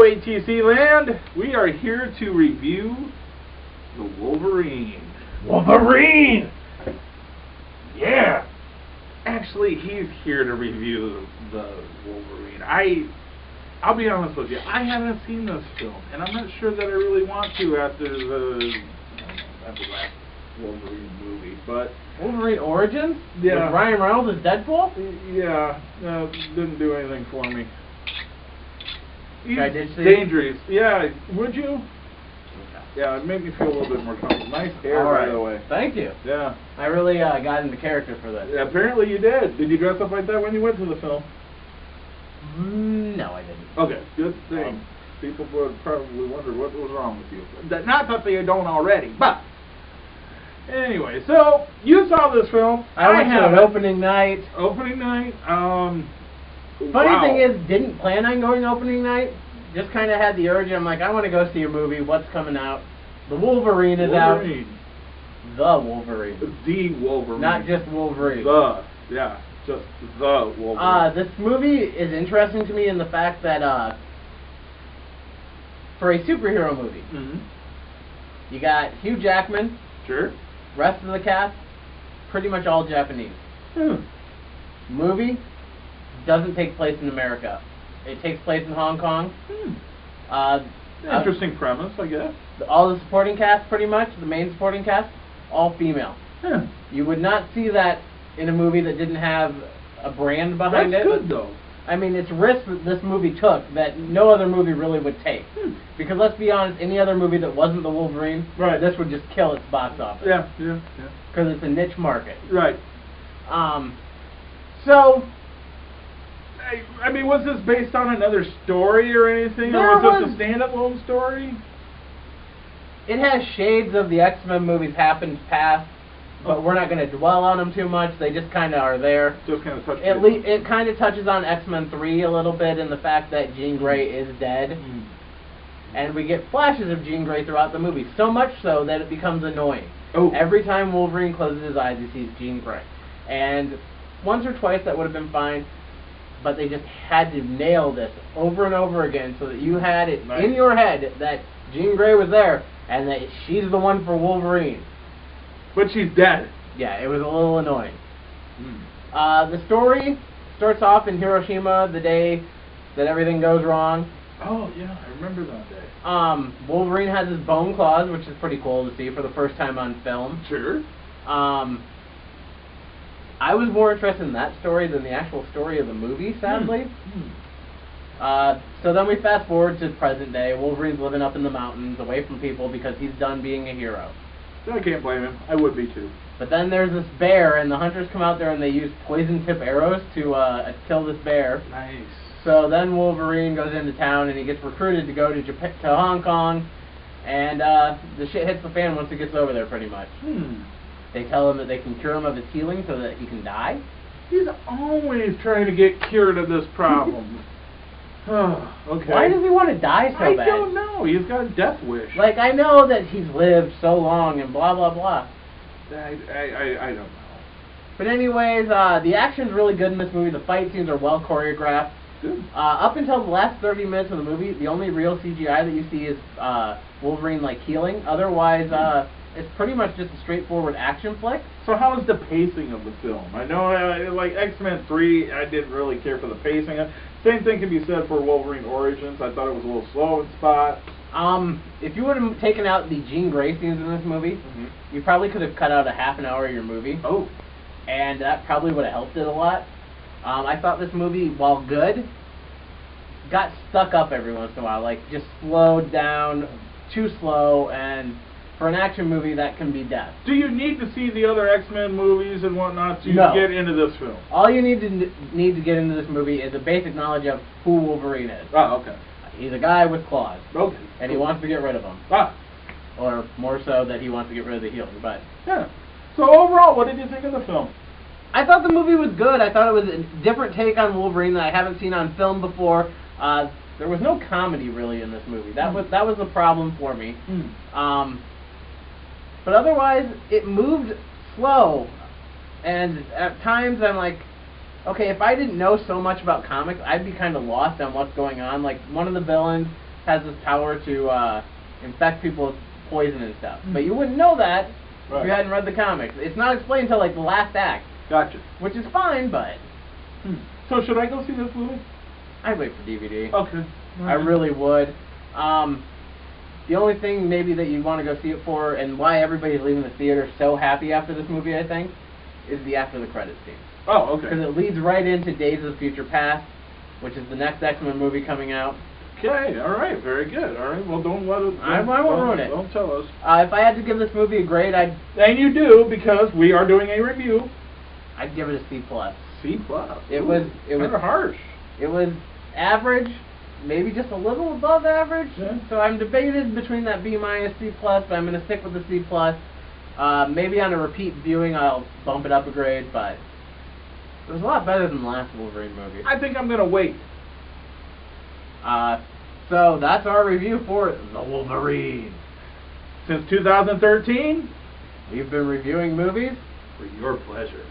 ATC Land. We are here to review the Wolverine. Wolverine! Yeah! Actually, he's here to review the Wolverine. I'll be honest with you, I haven't seen this film, and I'm not sure that I really want to after the last Wolverine movie, but... Wolverine Origins? Yeah. With Ryan Reynolds as Deadpool? Yeah, no, didn't do anything for me. He's I did see dangerous. Yeah, would you? Yeah, it made me feel a little bit more comfortable. Nice hair, by the way. Thank you. Yeah. I really got into character for this. Yeah, apparently you did. Did you dress up like that when you went to the film? No, I didn't. Okay, good thing. People would probably wonder what was wrong with you. Not that they don't already, but... Anyway, so you saw this film. I went to an opening night. Opening night. Funny thing is, didn't plan on going opening night. Just kind of had the urge. I'm like, I want to go see a movie. What's coming out? The Wolverine is out. The Wolverine. The Wolverine. Not just Wolverine. Just the Wolverine. This movie is interesting to me in the fact that for a superhero movie, you got Hugh Jackman. Sure. Rest of the cast, pretty much all Japanese. Movie doesn't take place in America. It takes place in Hong Kong. Interesting premise, I guess. All the supporting cast, pretty much, the main supporting cast, all female. You would not see that in a movie that didn't have a brand behind it. That's good, though. I mean, it's risk that this movie took that no other movie really would take. Because let's be honest, any other movie that wasn't the Wolverine, this would just kill its box office. Yeah. Because it's a niche market. Right. So... I mean, was this based on another story or anything? Or was this a stand-alone story? It has shades of the X-Men movies happened past, but we're not going to dwell on them too much. They just kind of are there. Just kind of touch it kind of touches on X-Men 3 a little bit in the fact that Jean Grey is dead. And we get flashes of Jean Grey throughout the movie, so much so that it becomes annoying. Every time Wolverine closes his eyes, he sees Jean Grey. And once or twice that would have been fine, but they just had to nail this over and over again so that you had it in your head that Jean Grey was there and that she's the one for Wolverine. But she's dead. Yeah, it was a little annoying. The story starts off in Hiroshima the day that everything goes wrong. Oh, yeah, I remember that day. Wolverine has his bone claws, which is pretty cool to see for the first time on film. Sure. I was more interested in that story than the actual story of the movie, sadly. So then we fast forward to present day. Wolverine's living up in the mountains, away from people, because he's done being a hero. I can't blame him. I would be too. But then there's this bear, and the hunters come out there and they use poison-tip arrows to kill this bear. Nice. So then Wolverine goes into town and he gets recruited to go to Hong Kong, and the shit hits the fan once it gets over there, pretty much. They tell him that they can cure him of his healing so that he can die. He's always trying to get cured of this problem. Okay. Why does he want to die so bad? I don't know. He's got a death wish. Like, I know that he's lived so long and blah, blah, blah. I don't know. But anyways, the action's really good in this movie. The fight scenes are well choreographed. Good. Up until the last 30 minutes of the movie, the only real CGI that you see is Wolverine, like, healing. Otherwise, it's pretty much just a straightforward action flick. So how is the pacing of the film? I know, like, X-Men 3, I didn't really care for the pacing. Same thing can be said for Wolverine Origins. I thought it was a little slow in spots. If you would have taken out the Jean Grey scenes in this movie, you probably could have cut out a half an hour of your movie. And that probably would have helped it a lot. I thought this movie, while good, got stuck up every once in a while. Like, just slowed down, too slow, and for an action movie, that can be death. Do you need to see the other X-Men movies and whatnot to get into this film? All you need to get into this movie is a basic knowledge of who Wolverine is. Okay. He's a guy with claws. Okay. And he wants to get rid of them. Or more so that he wants to get rid of the healing. But yeah. So overall, what did you think of the film? I thought the movie was good. I thought it was a different take on Wolverine that I haven't seen on film before. There was no comedy really in this movie. That was the problem for me. But otherwise, it moved slow, and at times I'm like, okay, if I didn't know so much about comics, I'd be kind of lost on what's going on. Like, one of the villains has this power to infect people with poison and stuff. But you wouldn't know that if you hadn't read the comics. It's not explained until like the last act. Gotcha. Which is fine, but... So should I go see this movie? I'd wait for DVD. Okay. I really would. The only thing maybe that you'd want to go see it for, and why everybody's leaving the theater so happy after this movie, I think, is the after the credits scene. Oh, okay. Because it leads right into Days of the Future Past, which is the next X-Men movie coming out. Okay, all right, very good. All right, well, don't let it... I won't ruin it. Don't tell us. If I had to give this movie a grade, And you do, because we are doing a review. I'd give it a C+. C+. It was harsh. It was average, maybe just a little above average. Yeah. So I'm debated between that B-, C+, but I'm going to stick with the C+. Maybe on a repeat viewing I'll bump it up a grade, but it was a lot better than the last Wolverine movie. I think I'm going to wait. So that's our review for The Wolverine. Since 2013, we've been reviewing movies for your pleasure.